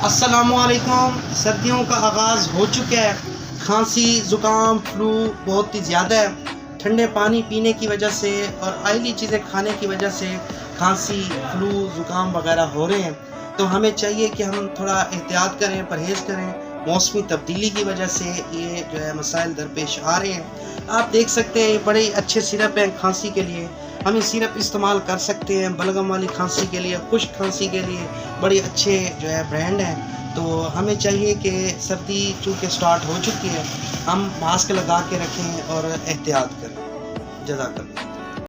अस्सलामुअलैकुम। सर्दियों का आगाज़ हो चुका है। खांसी ज़ुकाम फ्लू बहुत ही ज़्यादा है। ठंडे पानी पीने की वजह से और ऑयली चीज़ें खाने की वजह से खांसी फ्लू ज़ुकाम वगैरह हो रहे हैं। तो हमें चाहिए कि हम थोड़ा एहतियात करें, परहेज़ करें। मौसमी तब्दीली की वजह से ये जो है मसाइल दरपेश आ रहे हैं। आप देख सकते हैं बड़े अच्छे सिरप हैं खांसी के लिए। हम ये सिरप इस्तेमाल कर सकते हैं बलगम वाली खांसी के लिए, खुश्क खांसी के लिए बड़े अच्छे जो है ब्रांड हैं। तो हमें चाहिए कि सर्दी चूँकि स्टार्ट हो चुकी है, हम मास्क लगा के रखें और एहतियात करें। जज़ाकल्लाह।